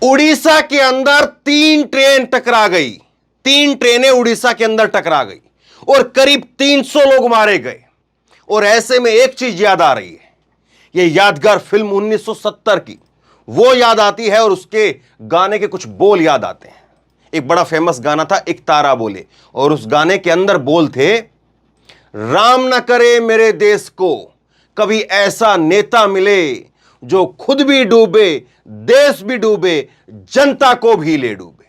उड़ीसा के अंदर 3 ट्रेन टकरा गई, 3 ट्रेनें उड़ीसा के अंदर टकरा गई और करीब 300 लोग मारे गए। और ऐसे में एक चीज याद आ रही है, यह यादगार फिल्म 1970 की वो याद आती है और उसके गाने के कुछ बोल याद आते हैं। एक बड़ा फेमस गाना था, एक तारा बोले, और उस गाने के अंदर बोल थे, राम न करे मेरे देश को कभी ऐसा नेता मिले जो खुद भी डूबे, देश भी डूबे, जनता को भी ले डूबे।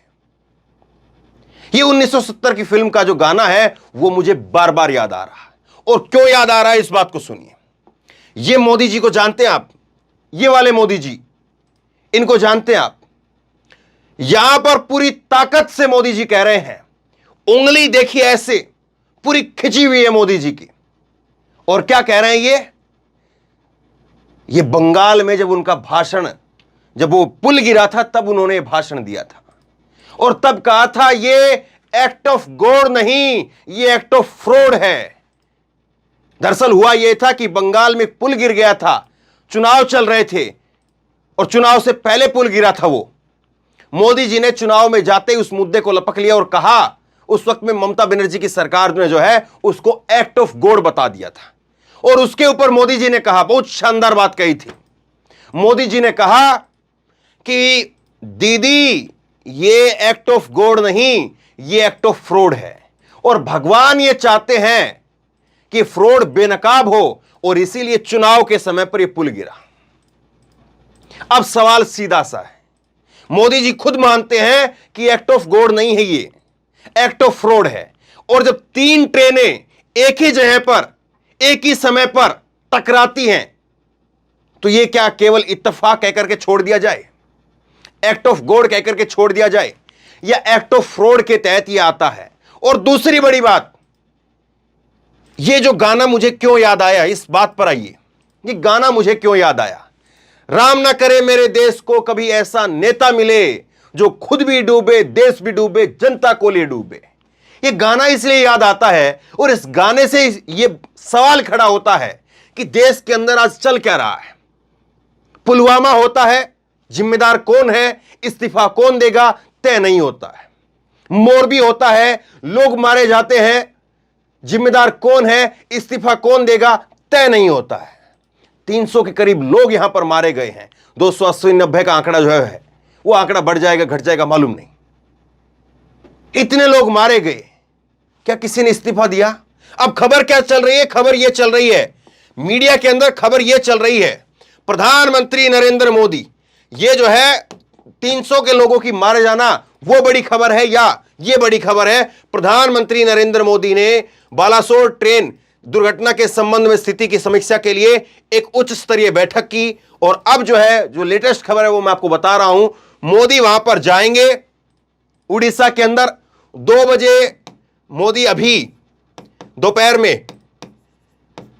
ये 1970 की फिल्म का जो गाना है वो मुझे बार बार याद आ रहा है। और क्यों याद आ रहा है, इस बात को सुनिए। ये मोदी जी को जानते हैं आप, ये वाले मोदी जी, इनको जानते हैं आप। यहां पर पूरी ताकत से मोदी जी कह रहे हैं, उंगली देखिए ऐसे पूरी खिंची हुई है मोदी जी की। और क्या कह रहे हैं ये बंगाल में जब उनका भाषण, जब वो पुल गिरा था तब उन्होंने भाषण दिया था और तब कहा था ये एक्ट ऑफ गॉड नहीं, ये एक्ट ऑफ फ्रॉड है। दरअसल हुआ यह था कि बंगाल में पुल गिर गया था, चुनाव चल रहे थे और चुनाव से पहले पुल गिरा था वो। मोदी जी ने चुनाव में जाते ही उस मुद्दे को लपक लिया और कहा, उस वक्त में ममता बनर्जी की सरकार ने जो है उसको एक्ट ऑफ गॉड बता दिया था। और उसके ऊपर मोदी जी ने कहा, बहुत शानदार बात कही थी। मोदी जी ने कहा कि दीदी ये एक्ट ऑफ गॉड नहीं, ये एक्ट ऑफ फ्रॉड है और भगवान ये चाहते हैं कि फ्रॉड बेनकाब हो और इसीलिए चुनाव के समय पर यह पुल गिरा। अब सवाल सीधा सा है, मोदी जी खुद मानते हैं कि एक्ट ऑफ गॉड नहीं है, ये एक्ट ऑफ फ्रॉड है। और जब 3 ट्रेनें एक ही जगह पर एक ही समय पर टकराती हैं तो यह क्या केवल इत्तेफाक कहकर के छोड़ दिया जाए, एक्ट ऑफ गॉड कहकर के छोड़ दिया जाए, या एक्ट ऑफ फ्रॉड के तहत यह आता है। और दूसरी बड़ी बात, यह जो गाना मुझे क्यों याद आया, इस बात पर आइए, ये गाना मुझे क्यों याद आया। राम ना करे मेरे देश को कभी ऐसा नेता मिले जो खुद भी डूबे, देश भी डूबे, जनता को ले डूबे। ये गाना इसलिए याद आता है और इस गाने से ये सवाल खड़ा होता है कि देश के अंदर आज चल क्या रहा है। पुलवामा होता है, जिम्मेदार कौन है, इस्तीफा कौन देगा, तय नहीं होता है। मोरबी होता है, लोग मारे जाते हैं, जिम्मेदार कौन है, इस्तीफा कौन देगा, तय नहीं होता है। 300 के करीब लोग यहां पर मारे गए हैं। 280-90 का आंकड़ा जो है वो आंकड़ा बढ़ जाएगा घट जाएगा मालूम नहीं। इतने लोग मारे गए, क्या किसी ने इस्तीफा दिया? अब खबर क्या चल रही है, खबर यह चल रही है, मीडिया के अंदर खबर यह चल रही है, प्रधानमंत्री नरेंद्र मोदी, ये जो है 300 के लोगों की मारे जाना वो बड़ी खबर है या ये बड़ी खबर है? प्रधानमंत्री नरेंद्र मोदी ने बालासोर ट्रेन दुर्घटना के संबंध में स्थिति की समीक्षा के लिए एक उच्च स्तरीय बैठक की और अब जो है जो लेटेस्ट खबर है वो मैं आपको बता रहा हूं। मोदी वहां पर जाएंगे उड़ीसा के अंदर 2 बजे। मोदी अभी दोपहर में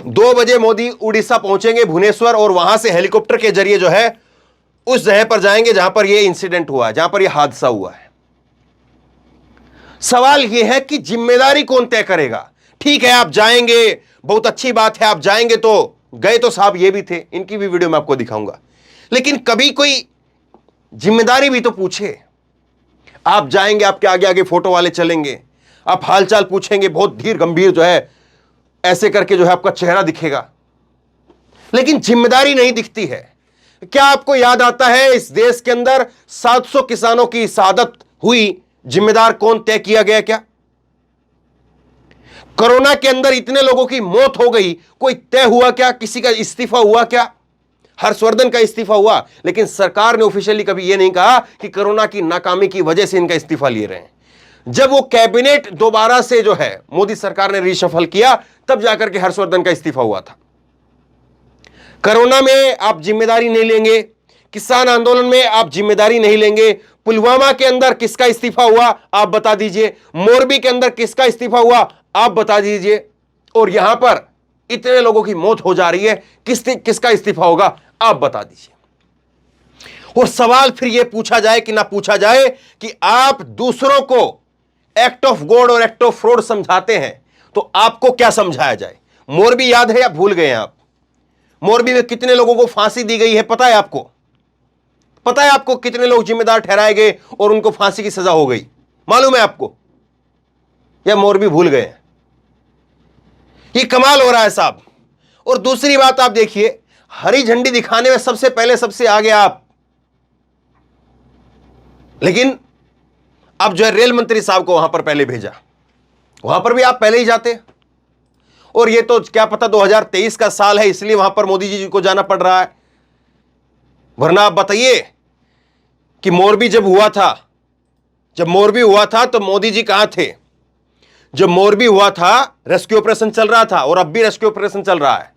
2 बजे मोदी उड़ीसा पहुंचेंगे भुवनेश्वर और वहां से हेलीकॉप्टर के जरिए जो है उस जगह पर जाएंगे जहां पर यह इंसिडेंट हुआ है, जहां पर यह हादसा हुआ है। सवाल यह है कि जिम्मेदारी कौन तय करेगा? ठीक है आप जाएंगे, बहुत अच्छी बात है, आप जाएंगे तो गए तो साहब ये भी थे, इनकी भी वीडियो मैं आपको दिखाऊंगा, लेकिन कभी कोई जिम्मेदारी भी तो पूछे। आप जाएंगे, आपके आगे आगे फोटो वाले चलेंगे, आप हालचाल पूछेंगे, बहुत धीर गंभीर जो है ऐसे करके जो है आपका चेहरा दिखेगा, लेकिन जिम्मेदारी नहीं दिखती है। क्या आपको याद आता है इस देश के अंदर 700 किसानों की शहादत हुई, जिम्मेदार कौन तय किया गया? क्या कोरोना के अंदर इतने लोगों की मौत हो गई, कोई तय हुआ क्या? किसी का इस्तीफा हुआ क्या? हर्षवर्धन का इस्तीफा हुआ, लेकिन सरकार ने ऑफिशियली कभी यह नहीं कहा कि कोरोना की नाकामी की वजह से इनका इस्तीफा ले रहे हैं। जब वो कैबिनेट दोबारा से जो है मोदी सरकार ने रीशफल किया तब जाकर के हर्षवर्धन का इस्तीफा हुआ था। कोरोना में आप जिम्मेदारी नहीं लेंगे, किसान आंदोलन में आप जिम्मेदारी नहीं लेंगे, पुलवामा के अंदर किसका इस्तीफा हुआ आप बता दीजिए, मोरबी के अंदर किसका इस्तीफा हुआ आप बता दीजिए, और यहां पर इतने लोगों की मौत हो जा रही है, किसका इस्तीफा होगा आप बता दीजिए। और सवाल फिर यह पूछा जाए कि ना पूछा जाए कि आप दूसरों को एक्ट ऑफ गॉड और एक्ट ऑफ फ्रॉड समझाते हैं तो आपको क्या समझाया जाए? मोरबी याद है या भूल गए हैं आप? मोरबी में कितने लोगों को फांसी दी गई है पता है आपको? पता है आपको कितने लोग जिम्मेदार ठहराए गए और उनको फांसी की सजा हो गई? मालूम है आपको? या मोरबी भूल गए? ये कमाल हो रहा है साहब। और दूसरी बात आप देखिए, हरी झंडी दिखाने में सबसे पहले सबसे आगे आप, लेकिन अब जो है रेल मंत्री साहब को वहां पर पहले भेजा। वहां पर भी आप पहले ही जाते, और ये तो क्या पता 2023 का साल है इसलिए वहां पर मोदी जी को जाना पड़ रहा है। वरना आप बताइए कि मोरबी जब हुआ था, जब मोरबी हुआ था तो मोदी जी कहां थे? जब मोरबी हुआ था रेस्क्यू ऑपरेशन चल रहा था, और अब भी रेस्क्यू ऑपरेशन चल रहा है।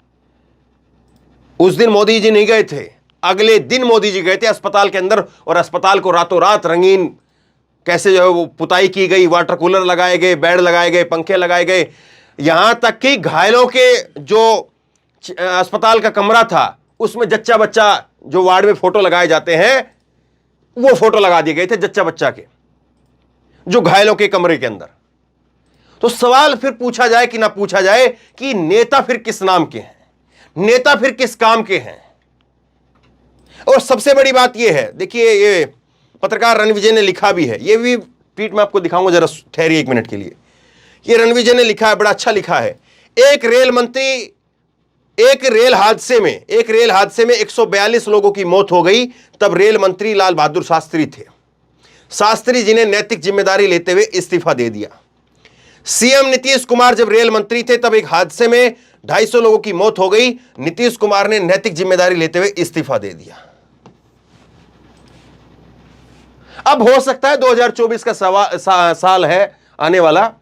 उस दिन मोदी जी नहीं गए थे, अगले दिन मोदी जी गए थे अस्पताल के अंदर, और अस्पताल को रातों रात रंगीन कैसे जो है वो पुताई की गई, वाटर कूलर लगाए गए, बेड लगाए गए, पंखे लगाए गए, यहां तक कि घायलों के जो अस्पताल का कमरा था उसमें जच्चा बच्चा जो वार्ड में फोटो लगाए जाते हैं वो फोटो लगा दिए गए थे जच्चा बच्चा के, जो घायलों के कमरे के अंदर। तो सवाल फिर पूछा जाए कि ना पूछा जाए कि नेता फिर किस नाम के हैं, नेता फिर किस काम के हैं? और सबसे बड़ी बात यह है, देखिए ये पत्रकार रणविजय ने लिखा भी है, ये भी ट्वीट में आपको दिखाऊंगा, जरा ठहरिए 1 मिनट के लिए। ये रणविजय ने लिखा है, बड़ा अच्छा लिखा है। एक रेल मंत्री, एक रेल हादसे में 142 लोगों की मौत हो गई, तब रेल मंत्री लाल बहादुर शास्त्री थे। शास्त्री जी ने नैतिक जिम्मेदारी लेते हुए इस्तीफा दे दिया। सीएम नीतीश कुमार जब रेल मंत्री थे तब एक हादसे में 250 लोगों की मौत हो गई, नीतीश कुमार ने नैतिक जिम्मेदारी लेते हुए इस्तीफा दे दिया। अब हो सकता है 2024 का साल है आने वाला,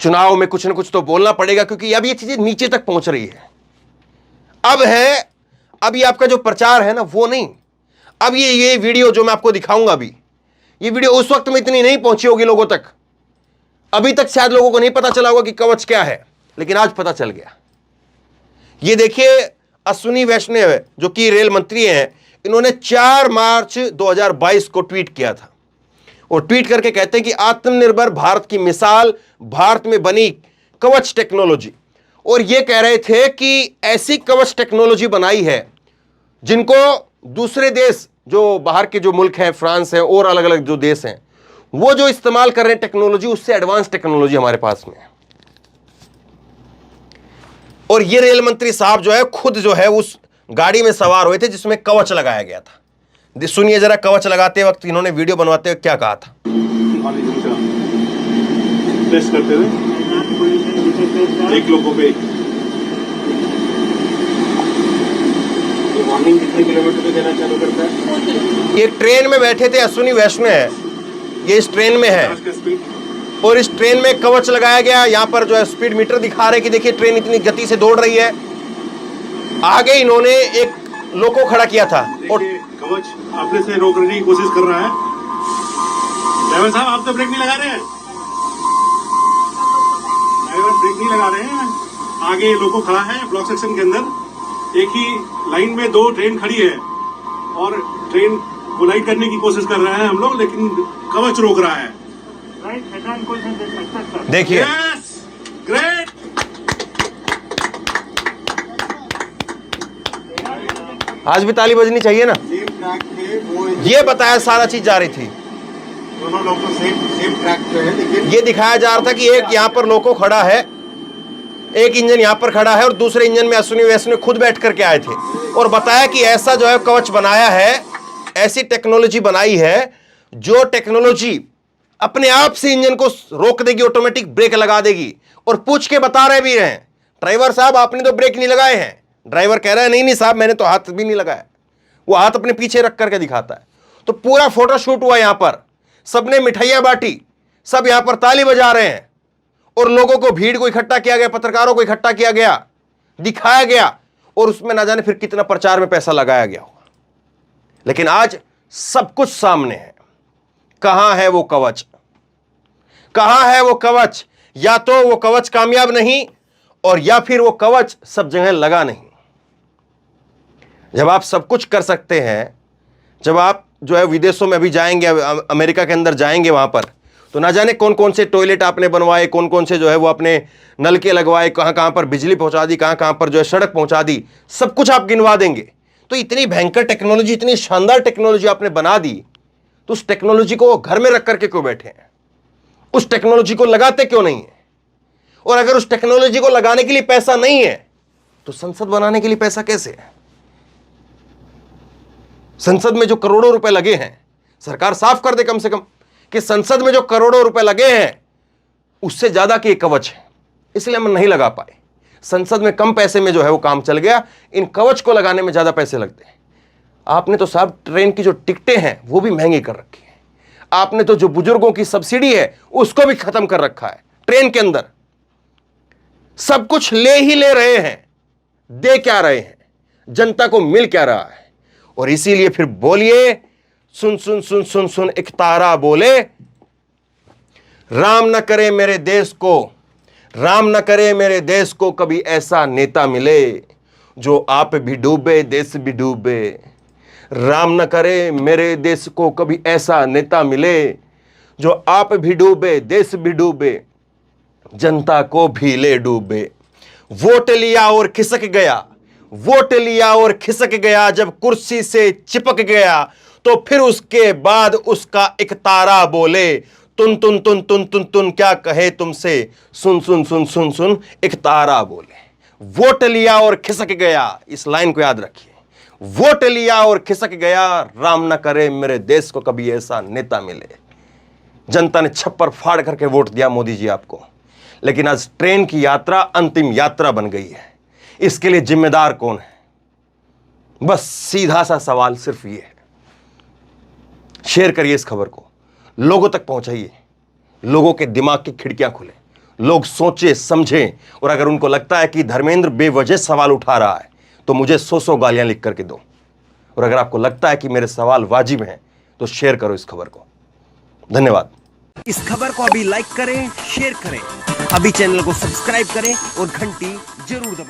चुनाव में कुछ ना कुछ तो बोलना पड़ेगा, क्योंकि अब ये चीजें नीचे तक पहुंच रही है। अब ये आपका जो प्रचार है ना वो नहीं, अब ये वीडियो जो मैं आपको दिखाऊंगा अभी, ये वीडियो उस वक्त में इतनी नहीं पहुंची होगी लोगों तक, अभी तक शायद लोगों को नहीं पता चला होगा कि कवच क्या है, लेकिन आज पता चल गया। ये देखिए अश्विनी वैष्णव जो कि रेल मंत्री हैं, इन्होंने 4 मार्च 2022 को ट्वीट किया था, और ट्वीट करके कहते हैं कि आत्मनिर्भर भारत की मिसाल भारत में बनी कवच टेक्नोलॉजी, और ये कह रहे थे कि ऐसी कवच टेक्नोलॉजी बनाई है जिनको दूसरे देश जो बाहर के जो मुल्क हैं, फ्रांस है और अलग अलग जो देश हैं, वो जो इस्तेमाल कर रहे हैं टेक्नोलॉजी, उससे एडवांस टेक्नोलॉजी हमारे पास में है। और ये रेल मंत्री साहब जो है खुद जो है उस गाड़ी में सवार हुए थे जिसमें कवच लगाया गया था। सुनिए जरा कवच लगाते वक्त इन्होंने वीडियो बनवाते हुए क्या कहा था। टेस्ट करते हुए एक लोगों पे वार्निंग कितने किलोमीटर पे देना चालू करता है? एक ट्रेन में बैठे थे, अश्विनी वैष्णव है, ये इस ट्रेन में है, और इस ट्रेन में कवच लगाया गया। यहाँ पर जो है स्पीड मीटर दिखा रहे कि देखिए ट्रेन इतनी गति से दौड़ रही है। आगे इन्होंने एक लोको खड़ा किया था और कवच अपने से रोकने की कोशिश कर रहा है। ड्राइवर साहब आप तो ब्रेक नहीं लगा रहे हैं, ड्राइवर ब्रेक नहीं लगा रहे हैं। आगे लोको खड़ा है ब्लॉक सेक्शन के अंदर, एक ही लाइन में 2 ट्रेन खड़ी है और ट्रेन को लाइट करने की कोशिश कर रहे हैं हम लोग, लेकिन कवच रोक रहा है। देखिए ग्रेट। आज भी ताली बजनी चाहिए ना। ये बताया सारा चीज जा रही थी, दोनों लोग तो सेम ट्रैक पे है, लेकिन ये दिखाया जा रहा था कि एक यहाँ पर लोको खड़ा है, एक इंजन यहाँ पर खड़ा है, और दूसरे इंजन में अश्विनी वैष्णव खुद बैठ करके आए थे, और बताया कि ऐसा जो है कवच बनाया है, ऐसी टेक्नोलॉजी बनाई है जो टेक्नोलॉजी अपने आप से इंजन को रोक देगी, ऑटोमेटिक ब्रेक लगा देगी। और पूछ के बता रहे भी हैं, ड्राइवर साहब आपने तो ब्रेक नहीं लगाए हैं। ड्राइवर कह रहा है नहीं साहब मैंने तो हाथ भी नहीं लगाया, वो हाथ अपने पीछे रख करके दिखाता है। तो पूरा फोटो शूट हुआ यहां पर, सबने मिठाइयां बांटी, सब यहां पर ताली बजा रहे हैं, और लोगों को, भीड़ को इकट्ठा किया गया, पत्रकारों को इकट्ठा किया गया, दिखाया गया, और उसमें ना जाने फिर कितना प्रचार में पैसा लगाया गया होगा। लेकिन आज सब कुछ सामने है। कहां है वो कवच? कहां है वो कवच? या तो वो कवच कामयाब नहीं, और या फिर वो कवच सब जगह लगा नहीं। जब आप सब कुछ कर सकते हैं, जब आप जो है विदेशों में अभी जाएंगे, अमेरिका के अंदर जाएंगे, वहां पर तो ना जाने कौन कौन से टॉयलेट आपने बनवाए, कौन कौन से जो है वो अपने नलके लगवाए, कहां कहां पर बिजली पहुंचा दी, कहां कहां पर जो है सड़क पहुंचा दी, सब कुछ आप गिनवा देंगे। तो इतनी भयंकर टेक्नोलॉजी, इतनी शानदार टेक्नोलॉजी आपने बना दी, तो उस टेक्नोलॉजी को घर में रख करके क्यों बैठे हैं? उस टेक्नोलॉजी को लगाते क्यों नहीं है? और अगर उस टेक्नोलॉजी को लगाने के लिए पैसा नहीं है तो संसद बनाने के लिए पैसा कैसे है? संसद में जो करोड़ों रुपए लगे हैं, सरकार साफ कर दे कम से कम कि संसद में जो करोड़ों रुपए लगे हैं उससे ज्यादा की कवच है, इसलिए हम नहीं लगा पाए। संसद में कम पैसे में जो है वो काम चल गया, इन कवच को लगाने में ज्यादा पैसे लगते हैं। आपने तो साहब ट्रेन की जो टिकटें हैं वो भी महंगी कर रखी है। आपने तो जो बुजुर्गों की सब्सिडी है उसको भी खत्म कर रखा है। ट्रेन के अंदर सब कुछ ले ही ले रहे हैं, दे क्या रहे हैं, जनता को मिल क्या रहा है? और इसीलिए फिर बोलिए, सुन सुन सुन सुन सुन एक तारा बोले, राम न करे मेरे देश को, राम न करे मेरे देश को कभी ऐसा नेता मिले, जो आप भी डूबे देश भी डूबे। राम न करे मेरे देश को कभी ऐसा नेता मिले, जो आप भी डूबे देश भी डूबे, जनता को भी ले डूबे। वोट लिया और खिसक गया, वोट लिया और खिसक गया, जब कुर्सी से चिपक गया तो फिर उसके बाद उसका एक तारा बोले, तुन तुन तुन तुन तुन तुन क्या कहे तुमसे, सुन सुन सुन सुन सुन एक तारा बोले। वोट लिया और खिसक गया, इस लाइन को याद रखिए, वोट लिया और खिसक गया, राम न करे मेरे देश को कभी ऐसा नेता मिले। जनता ने छप्पर फाड़ करके वोट दिया मोदी जी आपको, लेकिन आज ट्रेन की यात्रा अंतिम यात्रा बन गई है। इसके लिए जिम्मेदार कौन है? बस सीधा सा सवाल सिर्फ ये है। शेयर करिए इस खबर को, लोगों तक पहुंचाइए, लोगों के दिमाग की खिड़कियां खुले, लोग सोचे समझें। और अगर उनको लगता है कि धर्मेंद्र बेवजह सवाल उठा रहा है तो मुझे 100 गालियां लिख करके दो। और अगर आपको लगता है कि मेरे सवाल वाजिब हैं तो शेयर करो इस खबर को। धन्यवाद। इस खबर को अभी लाइक करें, शेयर करें, अभी चैनल को सब्सक्राइब करें और घंटी जरूर दबाएं।